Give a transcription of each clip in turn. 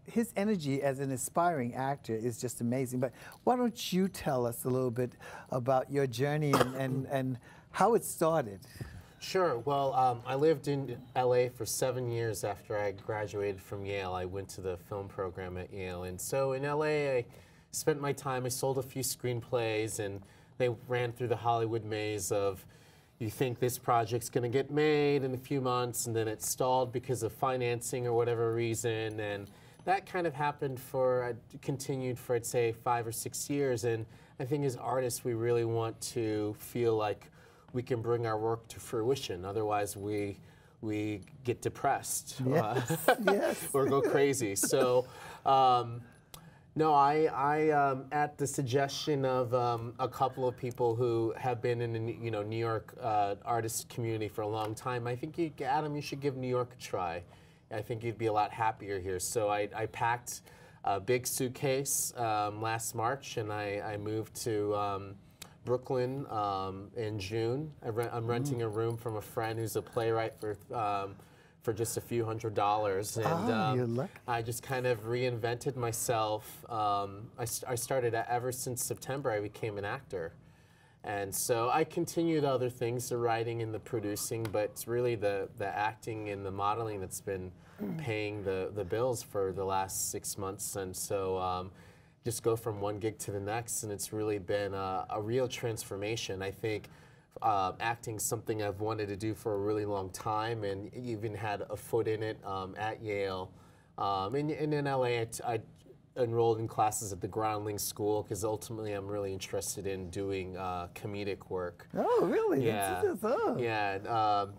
his energy as an aspiring actor is just amazing. But why don't you tell us a little bit about your journey and how it started? Sure. Well, I lived in LA for 7 years after I graduated from Yale. I went to the film program at Yale. And so in LA, I spent my time, I sold a few screenplays, and they ran through the Hollywood maze of, you think this project's going to get made in a few months, and then it stalled because of financing or whatever reason. And that kind of happened for, continued for, I'd say, 5 or 6 years. And I think as artists, we really want to feel like we can bring our work to fruition. Otherwise, we get depressed, Yes, yes. or go crazy. So, no, I at the suggestion of a couple of people who have been in the New York artist community for a long time, I think Adam, you should give New York a try. I think you'd be a lot happier here. So I packed a big suitcase last March, and I moved to Brooklyn in June. I'm renting a room from a friend who's a playwright for just a few $100s, and I just kind of reinvented myself. I started ever since September. I became an actor, and so I continued other things, the writing and the producing, but it's really the acting and the modeling that's been paying the bills for the last 6 months, and so. Just go from one gig to the next, and it's really been a real transformation. I think acting's something I've wanted to do for a really long time, and even had a foot in it at Yale. And in LA, I enrolled in classes at the Groundling School because ultimately I'm really interested in doing comedic work. Oh, really? Yeah.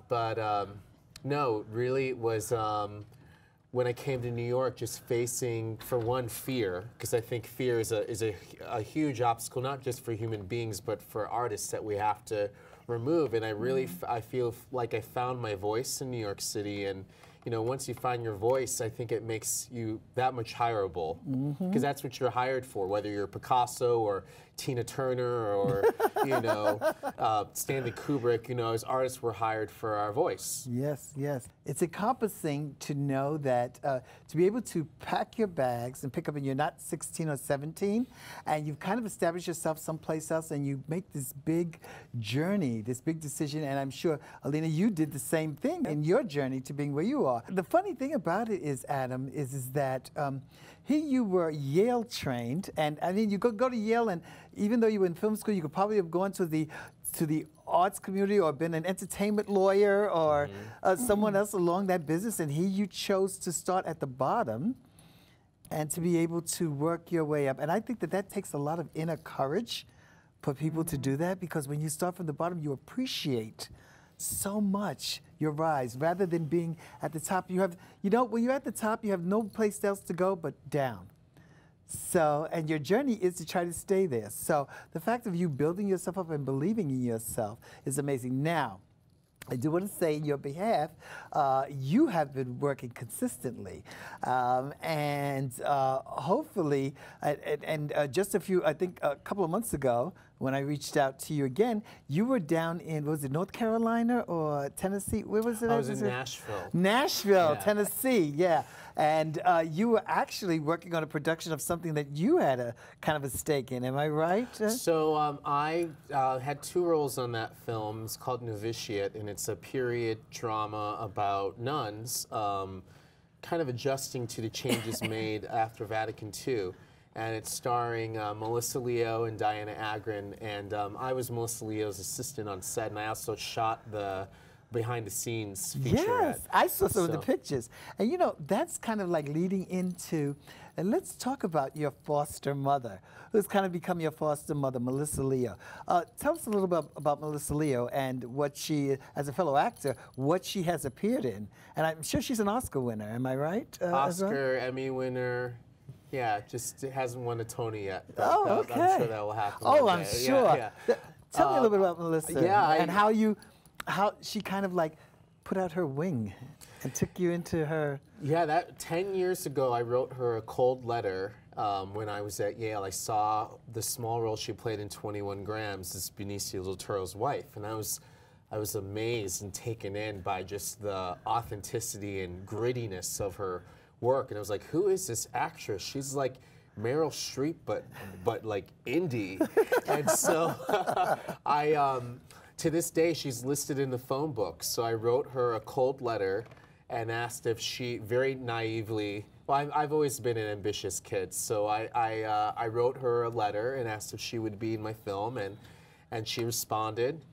But no, really it was. When I came to New York, just facing, for one, fear, because I think fear is a huge obstacle, not just for human beings, but for artists that we have to remove. And I really, I feel like I found my voice in New York City. And once you find your voice, I think it makes you that much hireable, because that's what you're hired for, whether you're Picasso or Tina Turner or Stanley Kubrick. As artists, we're hired for our voice. Yes, yes. It's encompassing to know that to be able to pack your bags and pick up, and you're not 16 or 17, and you've kind of established yourself someplace else, and you make this big journey, this big decision. And I'm sure, Alina, you did the same thing in your journey to being where you are. The funny thing about it is, Adam, is that here you were Yale trained, and I mean, you go to Yale, and even though you were in film school, you could probably have gone to the arts community or been an entertainment lawyer or someone else along that business, and here you chose to start at the bottom and to be able to work your way up. And I think that takes a lot of inner courage for people to do that, because when you start from the bottom, you appreciate so much your rise, rather than being at the top. You have, when you're at the top, you have no place else to go but down. So, and your journey is to try to stay there. So the fact of you building yourself up and believing in yourself is amazing. Now, I do want to say in your behalf, you have been working consistently, and hopefully, just I think a couple of months ago, when I reached out to you again, you were down in, was it North Carolina or Tennessee? Where was it? I was in Nashville. Nashville, yeah. Tennessee, yeah. And you were actually working on a production of something that you had a kind of a stake in, am I right? So I had 2 roles on that film. It's called Novitiate, and it's a period drama about nuns kind of adjusting to the changes made after Vatican II. And it's starring Melissa Leo and Diana Agron, and I was Melissa Leo's assistant on set, and I also shot the behind-the-scenes featurette. Yes, I saw some of the pictures. And that's kind of like leading into, and let's talk about your foster mother, who's kind of become your foster mother, Melissa Leo. Tell us a little bit about Melissa Leo and what she, as a fellow actor, what she has appeared in. And I'm sure she's an Oscar winner, am I right? Oscar, Emmy winner. Yeah, just hasn't won a Tony yet. Oh, okay. I'm sure that will happen. Oh, I'm sure. Yeah. Tell me a little bit about Melissa. Yeah, and how she kind of like put out her wing and took you into her. Yeah, 10 years ago, I wrote her a cold letter when I was at Yale. I saw the small role she played in 21 Grams as Benicio del Toro's wife, and I was amazed and taken in by just the authenticity and grittiness of her work, and I was like, who is this actress? She's like Meryl Streep, but like indie. And so to this day, she's listed in the phone book. So I wrote her a cold letter and asked if she, very naively, well, I've always been an ambitious kid, so I wrote her a letter and asked if she would be in my film, and she responded.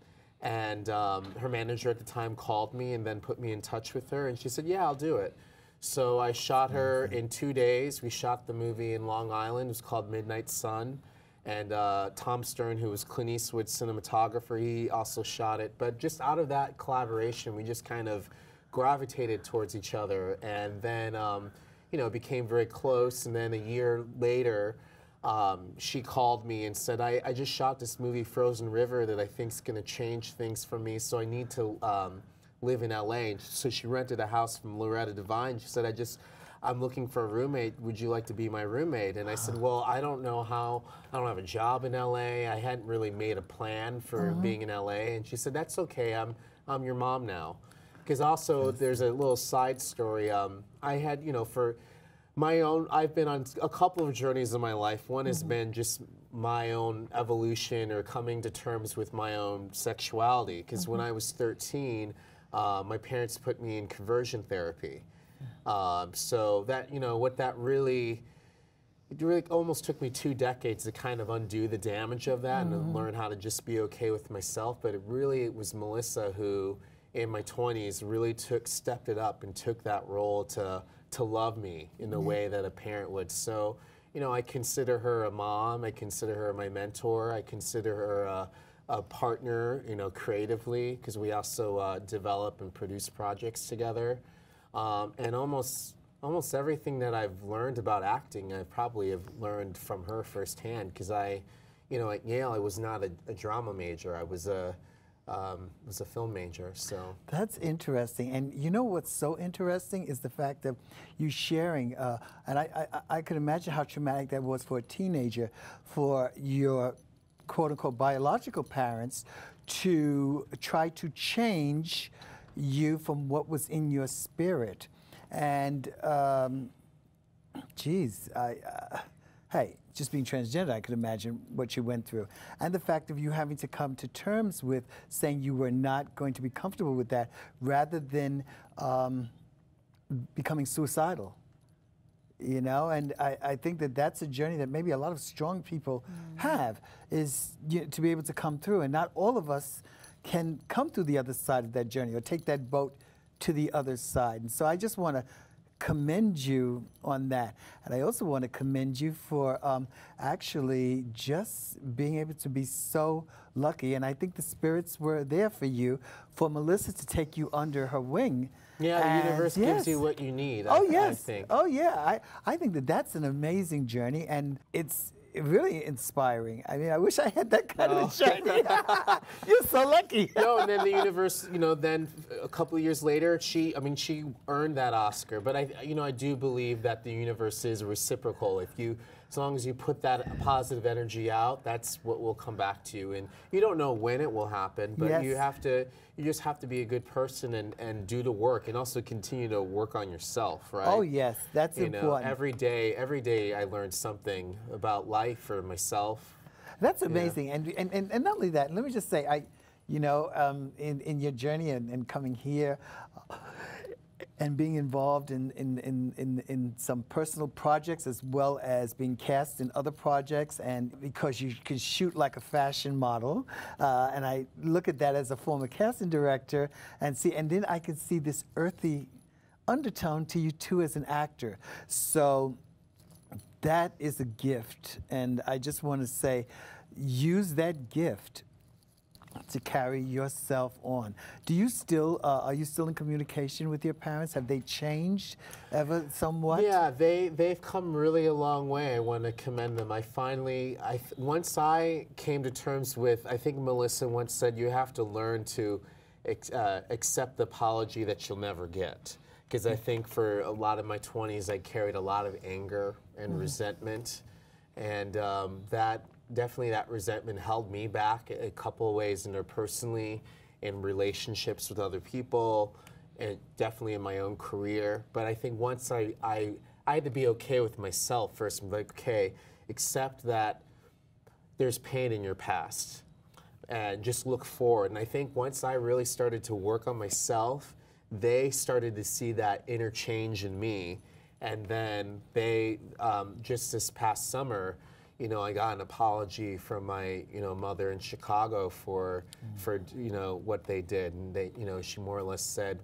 And her manager at the time called me and then put me in touch with her, and she said, yeah, I'll do it. So I shot her in 2 days. We shot the movie in Long Island. It was called Midnight Sun. And Tom Stern, who was Clint Eastwood's cinematographer, he also shot it. But just out of that collaboration, we just kind of gravitated towards each other. And then, you know, became very close. And then a year later, she called me and said, I just shot this movie, Frozen River, that I think is going to change things for me. So I need to live in LA. And so she rented a house from Loretta Devine. She said, I'm looking for a roommate. Would you like to be my roommate? And I said, well, I don't know how. I don't have a job in LA. I hadn't really made a plan for being in LA. And she said, that's okay. I'm your mom now. Because also there's a little side story. I had, you know, for my own, I've been on a couple of journeys in my life. One has been just my own evolution or coming to terms with my own sexuality. Because when I was 13, my parents put me in conversion therapy. So that, you know, what that really, it really almost took me 2 decades to kind of undo the damage of that and to learn how to just be okay with myself. But it was Melissa who, in my 20s, really stepped it up and took that role to love me in the way that a parent would. So, you know, I consider her a mom. I consider her my mentor. I consider her a partner, you know, creatively, because we also develop and produce projects together. And almost everything that I've learned about acting, I probably have learned from her firsthand. Because you know, at Yale, I was not a drama major. I was a film major. So that's interesting. And you know what's so interesting is the fact that you sharing, and I can imagine how traumatic that was for a teenager, for your quote-unquote biological parents to try to change you from what was in your spirit. And geez, hey, just being transgender, I could imagine what you went through. And the fact of you having to come to terms with saying you were not going to be comfortable with that, rather than becoming suicidal. You know, and I think that that's a journey that maybe a lot of strong people have, is to be able to come through. And not all of us can come through the other side of that journey or take that boat to the other side. And so I just want to commend you on that. And I also want to commend you for actually just being able to be so lucky. And I think the spirits were there for you, for Melissa to take you under her wing. Yeah, the universe gives you what you need, oh, yes. I think. Oh, yeah. I think that that's an amazing journey, and it's really inspiring. I mean, I wish I had that kind of a journey. You're so lucky. No, and then the universe, you know, then a couple of years later, she earned that Oscar. But I do believe that the universe is reciprocal. As long as you put that positive energy out, that's what will come back to you. And you don't know when it will happen, but you just have to be a good person and do the work, and also continue to work on yourself, right? Oh yes, that's important. Every day I learn something about life or myself. That's amazing. Yeah. And not only that, let me just say, in your journey and coming here, and being involved in some personal projects, as well as being cast in other projects, and because you can shoot like a fashion model, and I look at that as a former casting director, and then I can see this earthy undertone to you too as an actor. So that is a gift, and I just want to say, use that gift to carry yourself on. Do you still, are you still in communication with your parents? Have they changed ever somewhat? Yeah, they've come really a long way. I want to commend them. Once I came to terms with, I think Melissa once said, you have to learn to accept the apology that you'll never get. Because I think for a lot of my 20s, I carried a lot of anger and resentment, and definitely that resentment held me back a couple of ways, interpersonally, in relationships with other people, and definitely in my own career. But I think once I had to be okay with myself first. I'm like, okay, accept that there's pain in your past and just look forward. And I think once I really started to work on myself, they started to see that inner change in me. And then they, just this past summer, you know, I got an apology from my, you know, mother in Chicago for, you know, what they did. And they, you know, she more or less said,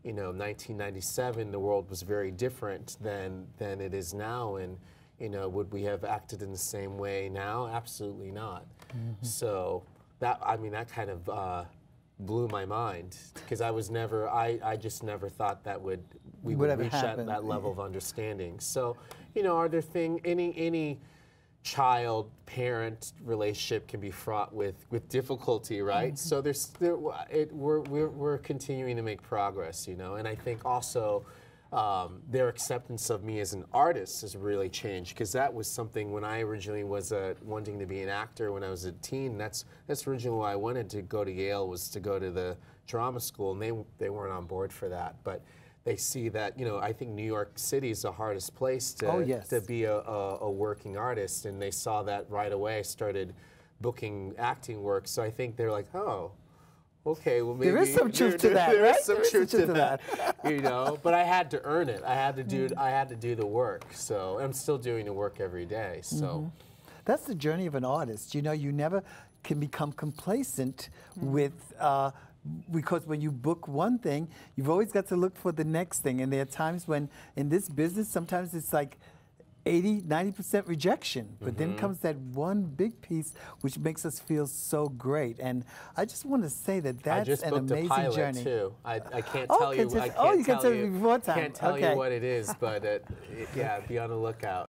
you know, 1997, the world was very different than it is now. And, you know, would we have acted in the same way now? Absolutely not. So that, I mean, that kind of blew my mind, because I was never, I just never thought that we would reach that level of understanding. So, you know, are there any child-parent relationship can be fraught with difficulty, right? So we're continuing to make progress, you know, and I think also their acceptance of me as an artist has really changed, because that was something when I originally was wanting to be an actor when I was a teen. That's originally why I wanted to go to Yale, was to go to the drama school, and they weren't on board for that. But they see that, you know, I think New York City is the hardest place to be a working artist, and they saw that right away. Started booking acting work, so I think they're like, oh, okay, well maybe there is some truth to that, right? There is some truth to that, you know. But I had to earn it. I had to do the work. So I'm still doing the work every day. So that's the journey of an artist. You know, you never can become complacent with. Because when you book one thing, you've always got to look for the next thing. And there are times when, in this business, sometimes it's like 80, 90% rejection. But then comes that one big piece which makes us feel so great. And I just want to say that that's an amazing pilot journey. Too. I can't tell you. You can tell me before time. Can't tell you what it is, but yeah, be on the lookout.